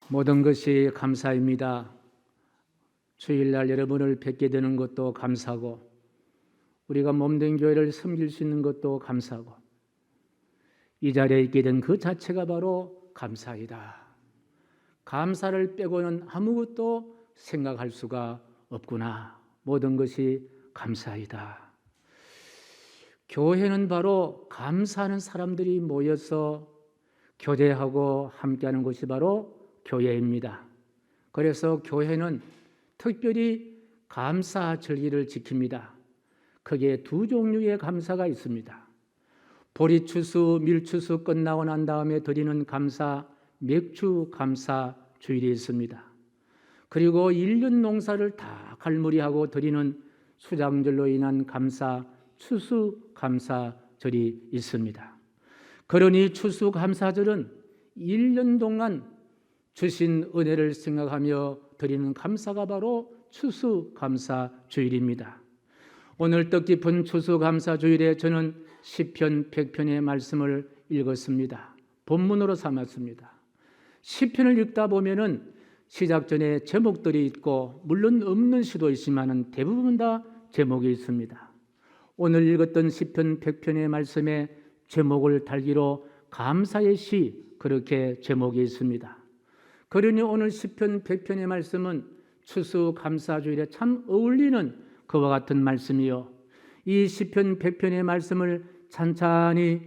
모든 것이 감사입니다. 주일날 여러분을 뵙게 되는 것도 감사고, 우리가 몸된 교회를 섬길 수 있는 것도 감사고, 이 자리에 있게 된 그 자체가 바로 감사이다. 감사를 빼고는 아무것도 생각할 수가 없구나. 모든 것이 감사이다. 교회는 바로 감사하는 사람들이 모여서 교제하고 함께하는 곳이 바로 교회입니다. 그래서 교회는 특별히 감사 절기를 지킵니다. 크게 두 종류의 감사가 있습니다. 보리추수, 밀추수 끝나고 난 다음에 드리는 감사, 맥주 감사 주일이 있습니다. 그리고 1년 농사를 다 갈무리하고 드리는 수장절로 인한 감사, 추수 감사절이 있습니다. 그러니 추수 감사절은 1년 동안 주신 은혜를 생각하며 드리는 감사가 바로 추수 감사주일입니다. 오늘 뜻깊은 추수 감사주일에 저는 시편 100편의 말씀을 읽었습니다. 본문으로 삼았습니다. 시편을 읽다 보면은 시작 전에 제목들이 있고 물론 없는 시도 있지만 대부분 다 제목이 있습니다. 오늘 읽었던 시편 100편의 말씀에 제목을 달기로 감사의 시, 그렇게 제목이 있습니다. 그러니 오늘 시편 100편의 말씀은 추수 감사주일에 참 어울리는 그와 같은 말씀이요, 이 시편 100편의 말씀을 찬찬히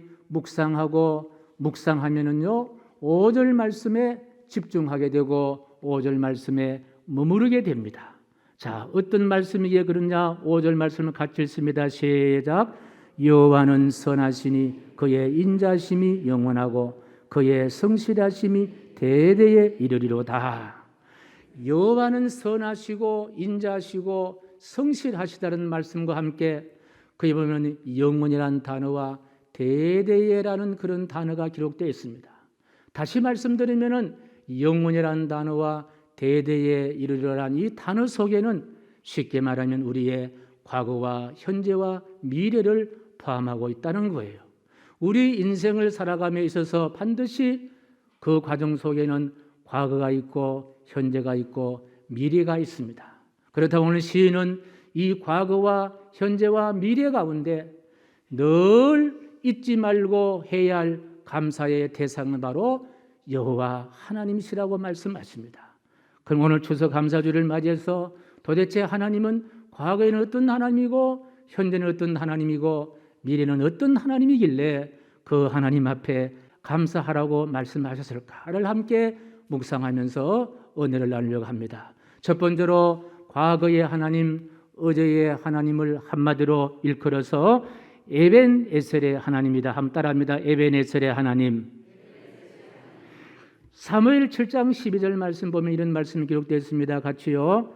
묵상하면은요 5절 말씀에 집중하게 되고 5절 말씀에 머무르게 됩니다. 자, 어떤 말씀이기에 그러냐? 5절 말씀을 같이 읽습니다. 시작. 여호와는 선하시니 그의 인자심이 영원하고 그의 성실하심이 대대에 이르리로다. 여호와는 선하시고 인자하시고 성실하시다는 말씀과 함께 거기 보면 영원이라는 단어와 대대에라는 그런 단어가 기록되어 있습니다. 다시 말씀드리면은 영원이라는 단어와 대대에 이르리라는 이 단어 속에는 쉽게 말하면 우리의 과거와 현재와 미래를 포함하고 있다는 거예요. 우리 인생을 살아감에 있어서 반드시 그 과정 속에는 과거가 있고 현재가 있고 미래가 있습니다. 그렇다고 오늘 시인은 이 과거와 현재와 미래 가운데 늘 잊지 말고 해야 할 감사의 대상은 바로 여호와 하나님이시라고 말씀하십니다. 그럼 오늘 추석 감사주를 맞이해서 도대체 하나님은 과거에는 어떤 하나님이고 현재는 어떤 하나님이고 미래는 어떤 하나님이길래 그 하나님 앞에 감사하라고 말씀하셨을까를 함께 묵상하면서 은혜를 나누려고 합니다. 첫 번째로 과거의 하나님, 어제의 하나님을 한마디로 일컬어서 에벤에셀의 하나님이다. 한번 따라합니다. 에벤에셀의 하나님. 사무엘 7장 12절 말씀 보면 이런 말씀이 기록되어 있습니다. 같이요.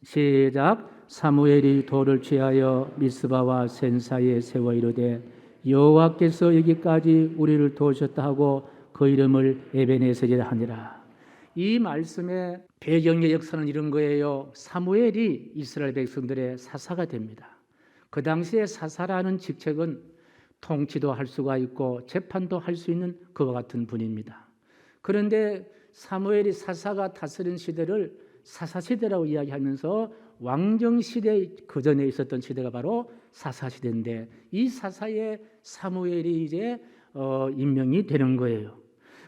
시작. 사무엘이 돌을 취하여 미스바와 센 사이에 세워 이르되 여호와께서 여기까지 우리를 도우셨다 하고 그 이름을 에벤에셀이라 하니라. 이 말씀의 배경의 역사는 이런 거예요. 사무엘이 이스라엘 백성들의 사사가 됩니다. 그 당시에 사사라는 직책은 통치도 할 수가 있고 재판도 할 수 있는 그와 같은 분입니다. 그런데 사무엘이 사사가 다스린 시대를 사사시대라고 이야기하면서 왕정시대 그 전에 있었던 시대가 바로 사사시대인데 이 사사에 사무엘이 이제 임명이 되는 거예요.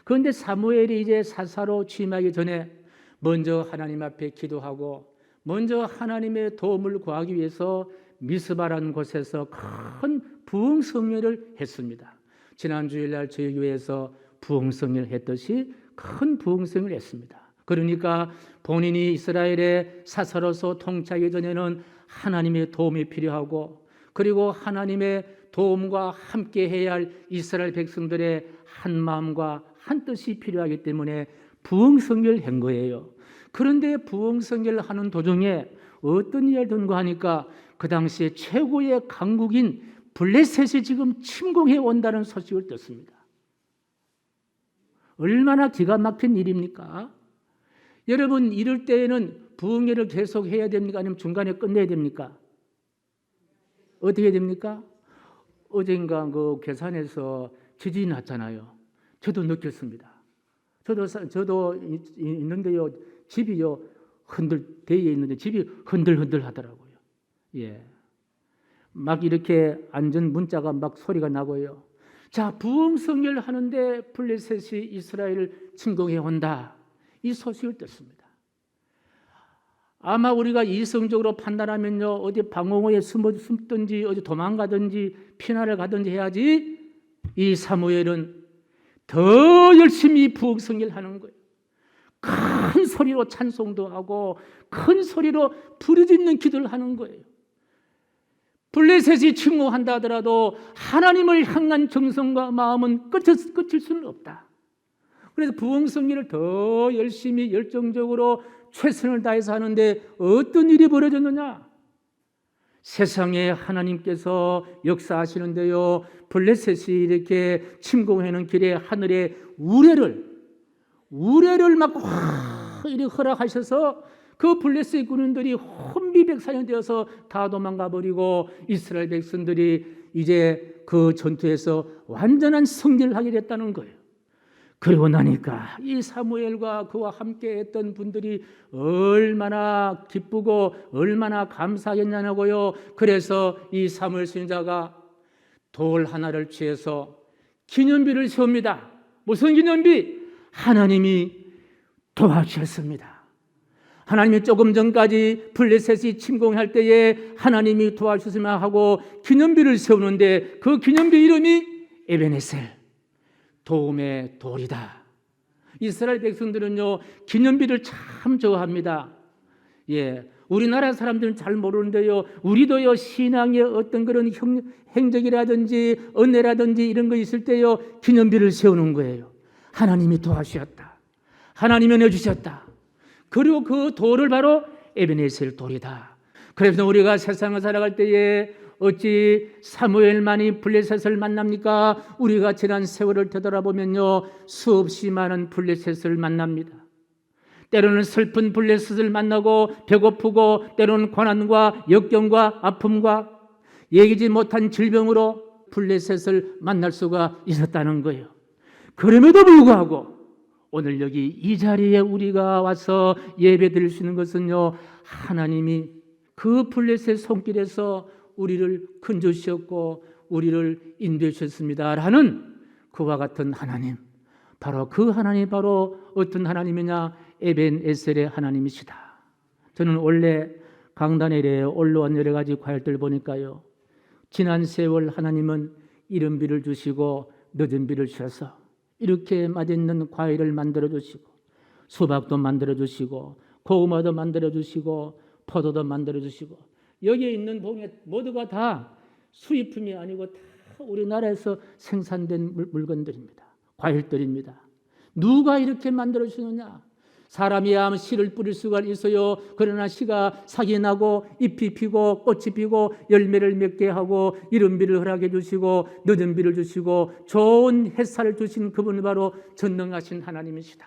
그런데 사무엘이 이제 사사로 취임하기 전에 먼저 하나님 앞에 기도하고 먼저 하나님의 도움을 구하기 위해서 미스바라는 곳에서 큰 부흥성례를 했습니다. 지난 주일날 저희 교회에서 부흥성례를 했듯이 큰 부흥성례를 했습니다. 그러니까 본인이 이스라엘의 사사로서 통치하기 전에는 하나님의 도움이 필요하고 그리고 하나님의 도움과 함께 해야 할 이스라엘 백성들의 한 마음과 한 뜻이 필요하기 때문에 부흥성례를 한 거예요. 그런데 부흥성례를 하는 도중에 어떤 일이 있는가 하니까 그 당시에 최고의 강국인 블레셋이 지금 침공해 온다는 소식을 듣습니다. 얼마나 기가 막힌 일입니까? 여러분, 이럴 때에는 부흥회를 계속 해야 됩니까? 아니면 중간에 끝내야 됩니까? 어떻게 됩니까? 어젠가 그 괴산에서 지진이 났잖아요. 저도 느꼈습니다. 저도 있는데요, 집이요 흔들대에 있는데 집이 흔들흔들 하더라고요. 예, 막 이렇게 앉은 문자가 막 소리가 나고요. 자, 부흥성결 하는데 블레셋이 이스라엘을 침공해 온다, 이 소식을 듣습니다. 아마 우리가 이성적으로 판단하면요, 어디 방공호에 숨든지 어디 도망가든지 피난을 가든지 해야지, 이 사무엘은 더 열심히 부흥성결 하는 거예요. 큰 소리로 찬송도 하고 큰 소리로 부르짖는 기도를 하는 거예요. 블레셋이 침공한다 하더라도 하나님을 향한 정성과 마음은 끝일 수는 없다. 그래서 부흥성결을 더 열심히 열정적으로 최선을 다해서 하는데 어떤 일이 벌어졌느냐? 세상에 하나님께서 역사하시는데요, 블레셋이 이렇게 침공하는 길에 하늘에 우레를 막 이렇게 허락하셔서 그 블레셋 군인들이 혼비백산이 되어서 다 도망가 버리고 이스라엘 백성들이 이제 그 전투에서 완전한 승리를 하게 됐다는 거예요. 그러고 나니까 이 사무엘과 그와 함께 했던 분들이 얼마나 기쁘고 얼마나 감사하겠냐고요. 그래서 이 사무엘 선지자가 돌 하나를 취해서 기념비를 세웁니다. 무슨 기념비? 하나님이 도와주셨습니다. 하나님이 조금 전까지 블레셋이 침공할 때에 하나님이 도와주셨으면 하고 기념비를 세우는데 그 기념비 이름이 에벤에셀, 도움의 돌이다. 이스라엘 백성들은요, 기념비를 참 좋아합니다. 예, 우리나라 사람들은 잘 모르는데요, 우리도요, 신앙의 어떤 그런 행적이라든지 은혜라든지 이런 거 있을 때요, 기념비를 세우는 거예요. 하나님이 도와주셨다, 하나님이 은혜 주셨다. 그리고 그 돌을 바로 에벤에셀 돌이다. 그래서 우리가 세상을 살아갈 때에 어찌 사무엘만이 블레셋을 만납니까? 우리가 지난 세월을 되돌아보면요, 수없이 많은 블레셋을 만납니다. 때로는 슬픈 블레셋을 만나고 배고프고, 때로는 고난과 역경과 아픔과 얘기지 못한 질병으로 블레셋을 만날 수가 있었다는 거예요. 그럼에도 불구하고 오늘 여기 이 자리에 우리가 와서 예배 드릴 수 있는 것은요, 하나님이 그 블레셋 손길에서 우리를 건져주셨고 우리를 인도해 주셨습니다 라는 그와 같은 하나님, 바로 그 하나님이 바로 어떤 하나님이냐? 에벤에셀의 하나님이시다. 저는 원래 강단에 올라온 여러 가지 과일들 보니까요, 지난 세월 하나님은 이른 비를 주시고 늦은 비를 주셔서 이렇게 맛있는 과일을 만들어 주시고 수박도 만들어 주시고 고구마도 만들어 주시고 포도도 만들어 주시고, 여기에 있는 봉에 모두가 다 수입품이 아니고 다 우리나라에서 생산된 물건들입니다. 과일들입니다. 누가 이렇게 만들어 주느냐? 사람이야 하면 씨를 뿌릴 수가 있어요. 그러나 씨가 삭이 나고 잎이 피고 꽃이 피고 열매를 맺게 하고 이른 비를 허락해 주시고 늦은 비를 주시고 좋은 햇살을 주신 그분이 바로 전능하신 하나님이시다.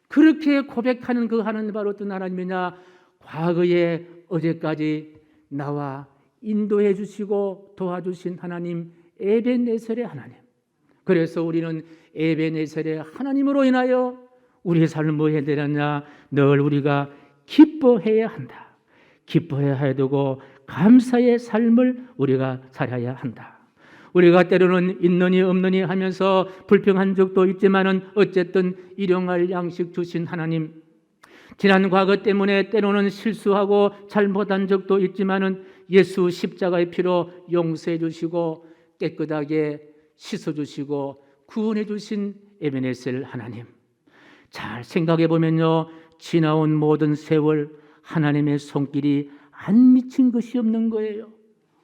그렇게 고백하는 그 하나님이 바로 어떤 하나님이냐? 과거에 어제까지 나와 인도해 주시고 도와주신 하나님, 에벤에셀의 하나님. 그래서 우리는 에벤에셀의 하나님으로 인하여 우리의 삶을 뭐 해야 되느냐? 늘 우리가 기뻐해야 한다. 기뻐해야 되고 감사의 삶을 우리가 살아야 한다. 우리가 때로는 있느니 없느니 하면서 불평한 적도 있지만은 어쨌든 일용할 양식 주신 하나님, 지난 과거 때문에 때로는 실수하고 잘못한 적도 있지만은 예수 십자가의 피로 용서해 주시고 깨끗하게 씻어 주시고 구원해 주신 에벤에셀 하나님. 잘 생각해 보면요, 지나온 모든 세월 하나님의 손길이 안 미친 것이 없는 거예요.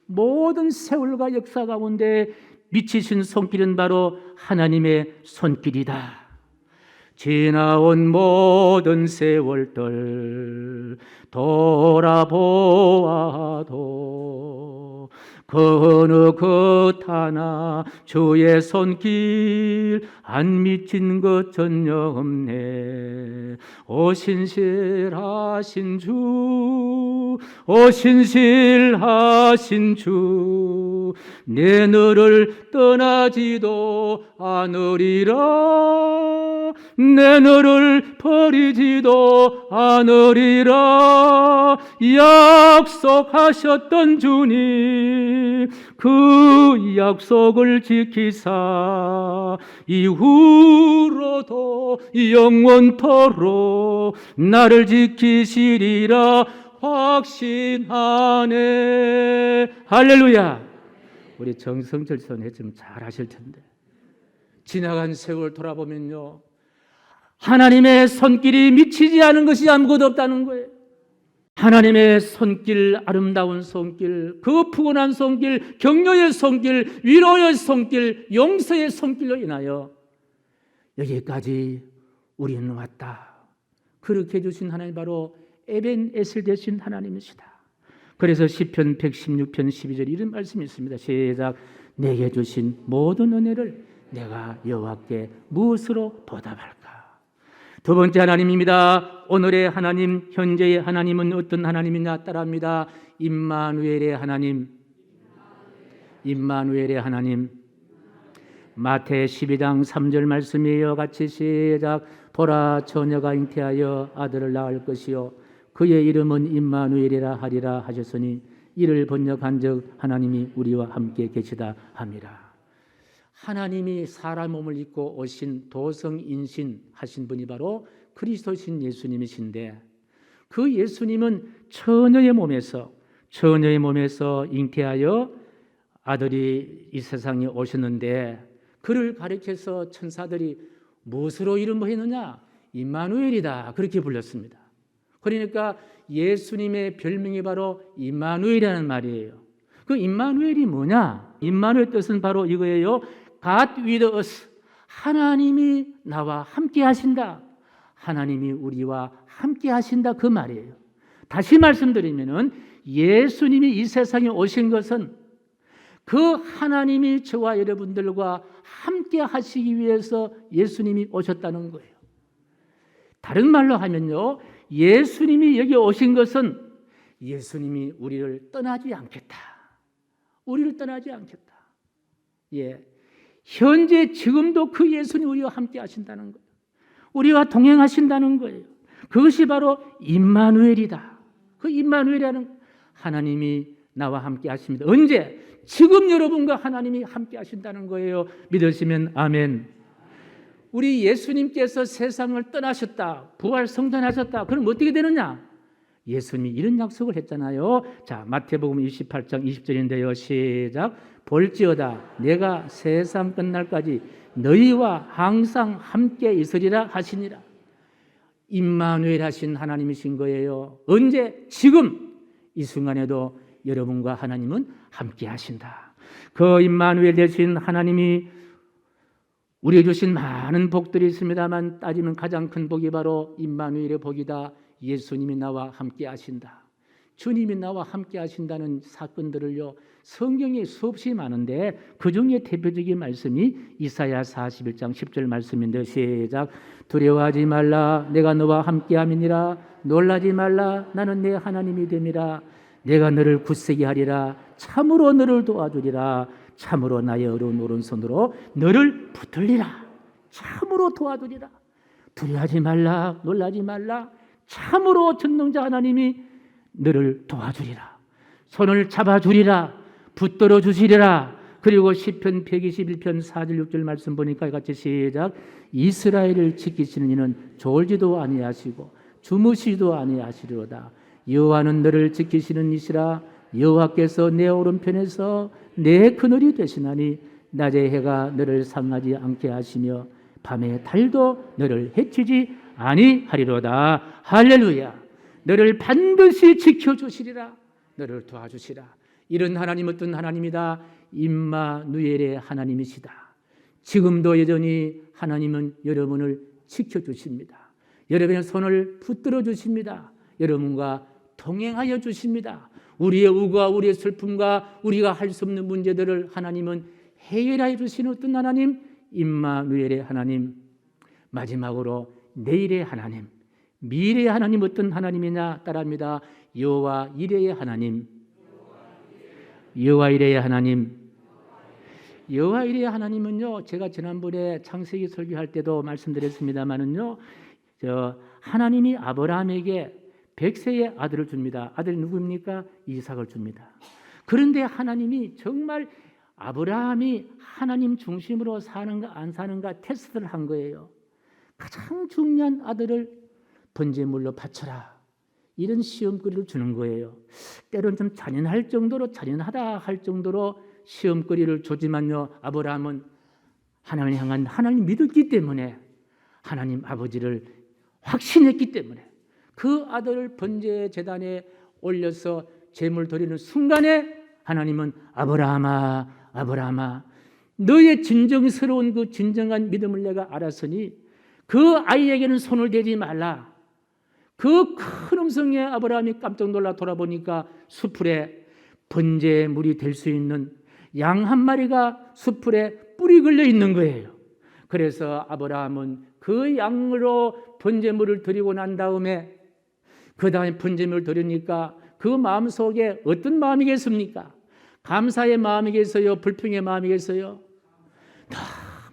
모든 세월과 역사 가운데 미치신 손길은 바로 하나님의 손길이다. 지나온 모든 세월들 돌아보아도 그 어느 것 하나 주의 손길 안 미친 것 전혀 없네. 오 신실하신 주 오 신실하신 주, 내 너를 떠나지도 않으리라, 내 너를 버리지도 않으리라. 약속하셨던 주님, 그 약속을 지키사 이후로도 영원토록 나를 지키시리라 확신하네. 할렐루야. 우리 정성철 선 했으면 잘 하실 텐데, 지나간 세월 돌아보면요, 하나님의 손길이 미치지 않은 것이 아무것도 없다는 거예요. 하나님의 손길, 아름다운 손길, 그 푸근한 손길, 격려의 손길, 위로의 손길, 용서의 손길로 인하여 여기까지 우리는 왔다. 그렇게 해주신 하나님, 바로 에벤에셀 되신 하나님이시다. 그래서 시편 116편 12절 이런 말씀이 있습니다. 시작. 내게 주신 모든 은혜를 내가 여호와께 무엇으로 보답할까? 두 번째 하나님입니다. 오늘의 하나님, 현재의 하나님은 어떤 하나님이냐 따라합니다. 임마누엘의 하나님. 임마누엘의 하나님. 마태 12장 3절 말씀이에요. 같이 시작. 보라, 처녀가 잉태하여 아들을 낳을 것이요 그의 이름은 임마누엘이라 하리라 하셨으니 이를 번역한즉 하나님이 우리와 함께 계시다 함이라. 하나님이 사람 몸을 입고 오신 도성인신 하신 분이 바로 그리스도신 예수님이신데, 그 예수님은 처녀의 몸에서 잉태하여 아들이 이 세상에 오셨는데, 그를 가리켜서 천사들이 무엇으로 이름했느냐? 임마누엘이다, 그렇게 불렀습니다. 그러니까 예수님의 별명이 바로 임마누엘이라는 말이에요. 그 임마누엘이 뭐냐? 임마누엘 뜻은 바로 이거예요. God with us. 하나님이 나와 함께 하신다. 하나님이 우리와 함께 하신다, 그 말이에요. 다시 말씀드리면은 예수님이 이 세상에 오신 것은 그 하나님이 저와 여러분들과 함께 하시기 위해서 예수님이 오셨다는 거예요. 다른 말로 하면요, 예수님이 여기 오신 것은 예수님이 우리를 떠나지 않겠다. 우리를 떠나지 않겠다. 예. 현재 지금도 그 예수님이 우리와 함께 하신다는 거예요. 우리와 동행하신다는 거예요. 그것이 바로 임마누엘이다. 그 임마누엘이라는 하나님이 나와 함께 하십니다. 언제? 지금 여러분과 하나님이 함께 하신다는 거예요. 믿으시면 아멘. 우리 예수님께서 세상을 떠나셨다, 부활 성탄하셨다. 그럼 어떻게 되느냐? 예수님이 이런 약속을 했잖아요. 자, 마태복음 28장 20절인데요. 시작. 볼지어다 내가 세상 끝날까지 너희와 항상 함께 있으리라 하시니라. 임마누엘 하신 하나님이신 거예요. 언제? 지금 이 순간에도 여러분과 하나님은 함께 하신다. 그 임마누엘 되신 하나님이 우리에게 주신 많은 복들이 있습니다만, 따지면 가장 큰 복이 바로 임마누엘의 복이다. 예수님이 나와 함께 하신다. 주님이 나와 함께 하신다는 사건들을요, 성경에 수없이 많은데 그 중에 대표적인 말씀이 이사야 41장 10절 말씀인데, 시작. 두려워하지 말라, 내가 너와 함께 함이니라. 놀라지 말라, 나는 내 하나님이 됨이라. 내가 너를 굳세게 하리라. 참으로 너를 도와주리라. 참으로 나의 어려운 오른손으로 너를 붙들리라. 참으로 도와주리라. 두려워하지 말라, 놀라지 말라. 참으로 전능자 하나님이 너를 도와주리라. 손을 잡아주리라. 붙들어 주시리라. 그리고 시편 121편 4절 6절 말씀 보니까 같이 시작. 이스라엘을 지키시는 이는 졸지도 아니하시고 주무시지도 아니하시리로다. 여호와는 너를 지키시는 이시라. 여호와께서 내 오른편에서 내 그늘이 되시나니 낮의 해가 너를 상하지 않게 하시며 밤의 달도 너를 해치지 아니하리로다. 할렐루야. 너를 반드시 지켜주시리라. 너를 도와주시라. 이런 하나님 어떤 하나님이다? 임마누엘의 하나님이시다. 지금도 여전히 하나님은 여러분을 지켜주십니다. 여러분의 손을 붙들어 주십니다. 여러분과 동행하여 주십니다. 우리의 우과 우리의 슬픔과 우리가 할 수 없는 문제들을 하나님은 해결하여 주시는 어떤 하나님? 임마누엘의 하나님. 마지막으로 내일의 하나님, 미래의 하나님 어떤 하나님이냐 따라합니다. 여호와 이레의 하나님. 여호와 이레의 하나님. 여호와 이레의 하나님은요, 제가 지난번에 창세기 설교할 때도 말씀드렸습니다마는요, 하나님이 아브라함에게 100세의 아들을 줍니다. 아들이 누구입니까? 이삭을 줍니다. 그런데 하나님이 정말 아브라함이 하나님 중심으로 사는가 안 사는가 테스트를 한 거예요. 가장 중요한 아들을 번제물로 바쳐라. 이런 시험거리를 주는 거예요. 때로는 좀 잔인하다 할 정도로 시험거리를 주지만요, 아브라함은 하나님을 향한 하나님 믿었기 때문에, 하나님 아버지를 확신했기 때문에 그 아들을 번제 제단에 올려서 제물 드리는 순간에 하나님은 아브라함아, 아브라함아, 너의 진정스러운 그 진정한 믿음을 내가 알았으니 그 아이에게는 손을 대지 말라. 그 큰 음성에 아브라함이 깜짝 놀라 돌아보니까 수풀에 번제물이 될 수 있는 양 한 마리가 수풀에 뿔이 걸려 있는 거예요. 그래서 아브라함은 그 양으로 번제물을 드리고 난 다음에, 그 다음에 번제물을 드리니까 그 마음속에 어떤 마음이겠습니까? 감사의 마음이겠어요? 불평의 마음이겠어요?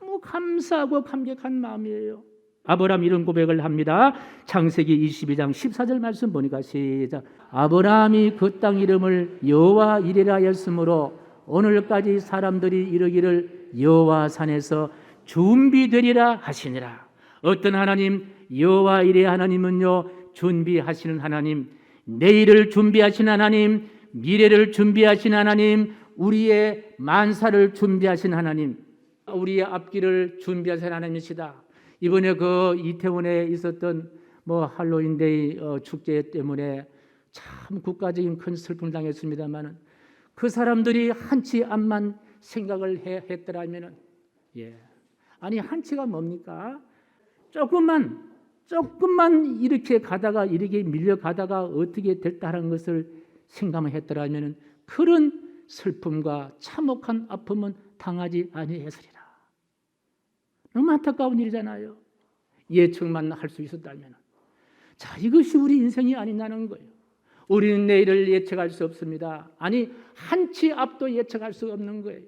너무 감사하고 감격한 마음이에요. 아브라함 이런 고백을 합니다. 창세기 22장 14절 말씀 보니까 시작. 아브라함이 그 땅 이름을 여호와 이레라 하였으므로 오늘까지 사람들이 이르기를 여호와 산에서 준비되리라 하시니라. 어떤 하나님? 여호와 이레 하나님은요, 준비하시는 하나님, 내일을 준비하신 하나님, 미래를 준비하신 하나님, 우리의 만사를 준비하신 하나님, 우리의 앞길을 준비하신 하나님이시다. 이번에 그 이태원에 있었던 할로윈데이 축제 때문에 참 국가적인 큰 슬픔을 당했습니다만, 그 사람들이 한치 앞만 생각을 했더라면, 아니 한치가 뭡니까? 조금만 이렇게 가다가, 이렇게 밀려가다가 어떻게 될까라는 것을 생각만 했더라면 그런 슬픔과 참혹한 아픔은 당하지 아니했으리라. 너무 안타까운 일이잖아요. 예측만 할 수 있었다면. 자, 이것이 우리 인생이 아니냐는 거예요. 우리는 내일을 예측할 수 없습니다. 아니, 한치 앞도 예측할 수 없는 거예요.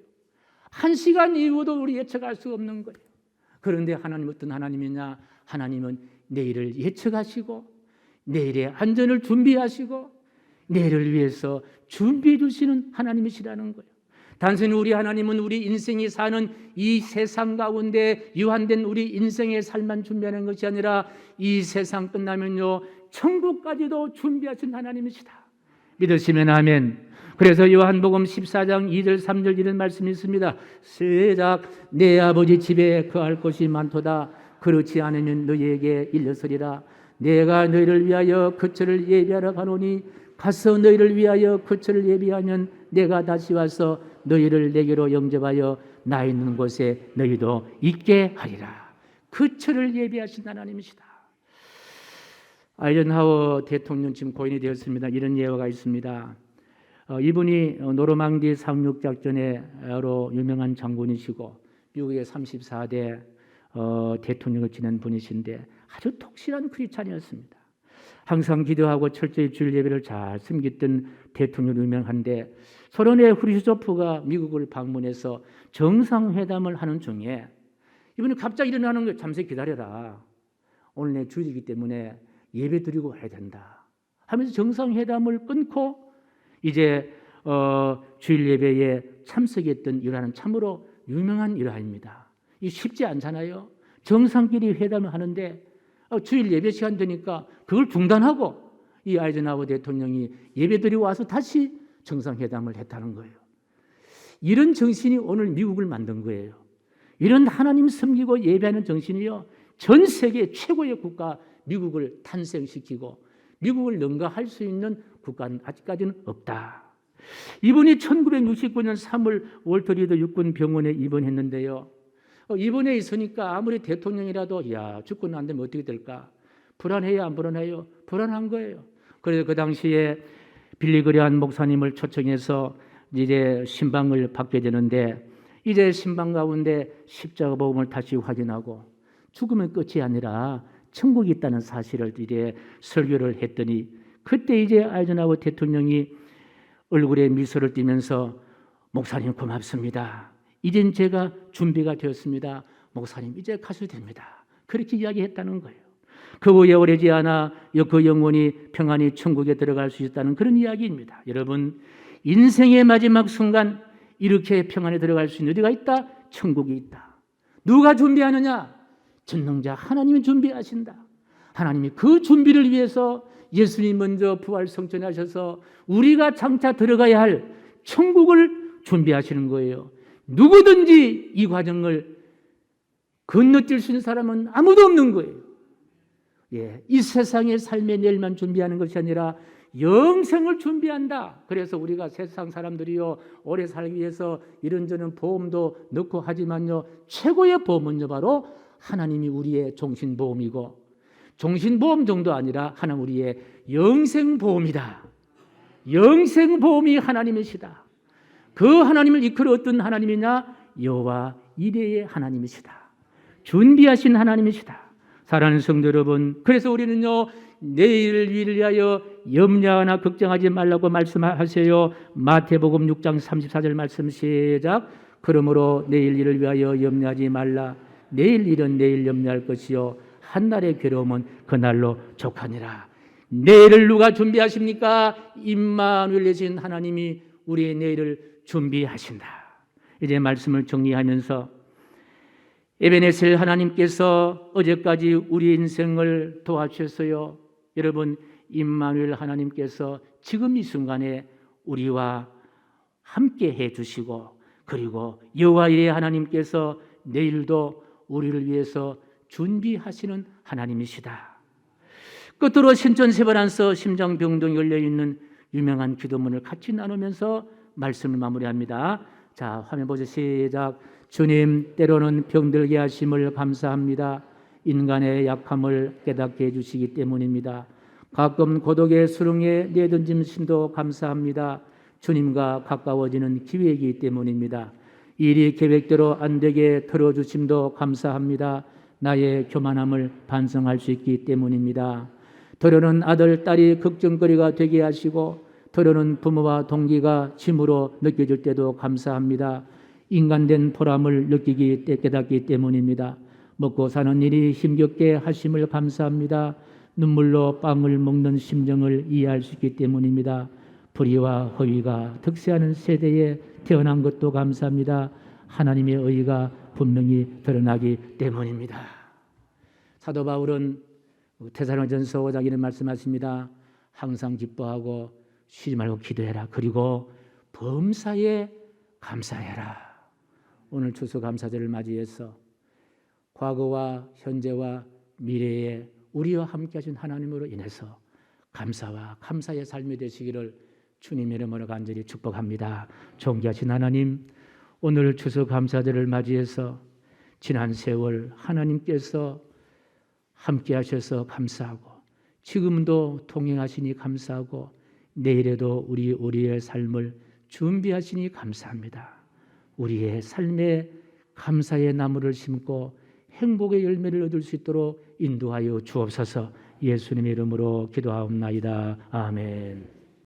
한 시간 이후도 우리 예측할 수 없는 거예요. 그런데 하나님 어떤 하나님이냐? 하나님은 내일을 예측하시고 내일의 안전을 준비하시고 내일을 위해서 준비해 주시는 하나님이시라는 거예요. 단순히 우리 하나님은 우리 인생이 사는 이 세상 가운데 유한된 우리 인생의 삶만 준비하는 것이 아니라 이 세상 끝나면요, 천국까지도 준비하신 하나님이시다. 믿으시면 아멘. 그래서 요한복음 14장 2절 3절 이런 말씀이 있습니다. 시작. 내 아버지 집에 거할 곳이 많도다. 그렇지 않으면 너희에게 일렀으리라. 내가 너희를 위하여 거처를 예비하러 가노니 가서 너희를 위하여 거처를 예비하면 내가 다시 와서 너희를 내게로 영접하여 나 있는 곳에 너희도 있게 하리라. 거처를 예비하신 하나님이시다. 아이젠하워 대통령 지금 고인이 되었습니다. 이런 예화가 있습니다. 이분이 노르망디 상륙작전으로 유명한 장군이시고 미국의 34대 대통령을 지낸 분이신데 아주 독실한 크리스찬이었습니다. 항상 기도하고 철저히 주일 예배를 잘 섬겼던 대통령으로 유명한데, 소련의 후르시초프가 미국을 방문해서 정상회담을 하는 중에 이분이 갑자기 일어나는 거예요. 잠시 기다려라. 오늘 내 주일이기 때문에 예배 드리고 와야 된다 하면서 정상회담을 끊고 이제 주일 예배에 참석했던 일화는 참으로 유명한 일화입니다. 이 쉽지 않잖아요. 정상끼리 회담을 하는데 주일 예배 시간 되니까 그걸 중단하고 이 아이젠하워 대통령이 예배 드리고 와서 다시 정상회담을 했다는 거예요. 이런 정신이 오늘 미국을 만든 거예요. 이런 하나님 섬기고 예배하는 정신이요, 전 세계 최고의 국가 미국을 탄생시키고 미국을 능가할 수 있는 국가는 아직까지는 없다. 이분이 1969년 3월 월터 리드 육군 병원에 입원했는데요. 입원해 있으니까 아무리 대통령이라도 죽고는 안 되면 어떻게 될까? 불안해요, 안 불안해요? 불안한 거예요. 그래서 그 당시에 빌리그레한 목사님을 초청해서 이제 신방을 받게 되는데, 이제 신방 가운데 십자가 복음을 다시 확인하고 죽으면 끝이 아니라 천국이 있다는 사실을 이제 설교를 했더니 그때 이제 아이젠하워 대통령이 얼굴에 미소를 띠면서 목사님 고맙습니다. 이젠 제가 준비가 되었습니다. 목사님 이제 가셔도 됩니다. 그렇게 이야기했다는 거예요. 그 후에 오래지 않아 그 영혼이 평안히 천국에 들어갈 수 있다는 그런 이야기입니다. 여러분, 인생의 마지막 순간 이렇게 평안에 들어갈 수 있는 어디가 있다? 천국이 있다. 누가 준비하느냐? 전능자 하나님이 준비하신다. 하나님이 그 준비를 위해서 예수님 먼저 부활 성천에 하셔서 우리가 장차 들어가야 할 천국을 준비하시는 거예요. 누구든지 이 과정을 건너뛸 수 있는 사람은 아무도 없는 거예요. 이 세상의 삶의 내일만 준비하는 것이 아니라 영생을 준비한다. 그래서 우리가 세상 사람들이요 오래 살기 위해서 이런저런 보험도 넣고 하지만요 최고의 보험은요 바로 하나님이 우리의 종신보험이고 종신보험 정도 아니라 하나님 우리의 영생보험이다. 영생보험이 하나님이시다. 그 하나님을 이끌어 어떤 하나님이냐? 여호와 이레의 하나님이시다. 준비하신 하나님이시다. 사랑하는 성도 여러분, 그래서 우리는요 내일을 위하여 염려하나 걱정하지 말라고 말씀하세요. 마태복음 6장 34절 말씀 시작. 그러므로 내일 일을 위하여 염려하지 말라. 내일 일은 내일 염려할 것이요 한날의 괴로움은 그날로 족하니라. 내일을 누가 준비하십니까? 임마누엘 되신 하나님이 우리의 내일을 준비하신다. 이제 말씀을 정리하면서 에베네셀 하나님께서 어제까지 우리 인생을 도와주셨어요. 여러분, 임마누엘 하나님께서 지금 이 순간에 우리와 함께 해주시고 그리고 여호와 이레 하나님께서 내일도 우리를 위해서 준비하시는 하나님이시다. 끝으로 신천세번안서 심장병동이 열려있는 유명한 기도문을 같이 나누면서 말씀을 마무리합니다. 자, 화면 보죠. 시작. 주님, 때로는 병들게 하심을 감사합니다. 인간의 약함을 깨닫게 해주시기 때문입니다. 가끔 고독의 수렁에 내던짐심도 감사합니다. 주님과 가까워지는 기회이기 때문입니다. 일이 계획대로 안 되게 들어주심도 감사합니다. 나의 교만함을 반성할 수 있기 때문입니다. 더러는 아들, 딸이 걱정거리가 되게 하시고 더러는 부모와 동기가 짐으로 느껴질 때도 감사합니다. 인간된 보람을 깨닫기 때문입니다. 먹고 사는 일이 힘겹게 하심을 감사합니다. 눈물로 빵을 먹는 심정을 이해할 수 있기 때문입니다. 불의와 허위가 득세하는 세대에 태어난 것도 감사합니다. 하나님의 의가 분명히 드러나기 때문입니다. 사도 바울은 데살로니가전서 5장 이런 말씀하십니다. 항상 기뻐하고 쉬지 말고 기도해라. 그리고 범사에 감사해라. 오늘 추수감사절을 맞이해서 과거와 현재와 미래에 우리와 함께 하신 하나님으로 인해서 감사와 감사의 삶이 되시기를 주님의 이름으로 간절히 축복합니다. 존귀하신 하나님, 오늘 추수감사절을 맞이해서 지난 세월 하나님께서 함께 하셔서 감사하고 지금도 동행하시니 감사하고 내일에도 우리의 삶을 준비하시니 감사합니다. 우리의 삶에 감사의 나무를 심고 행복의 열매를 얻을 수 있도록 인도하여 주옵소서. 예수님의 이름으로 기도하옵나이다. 아멘.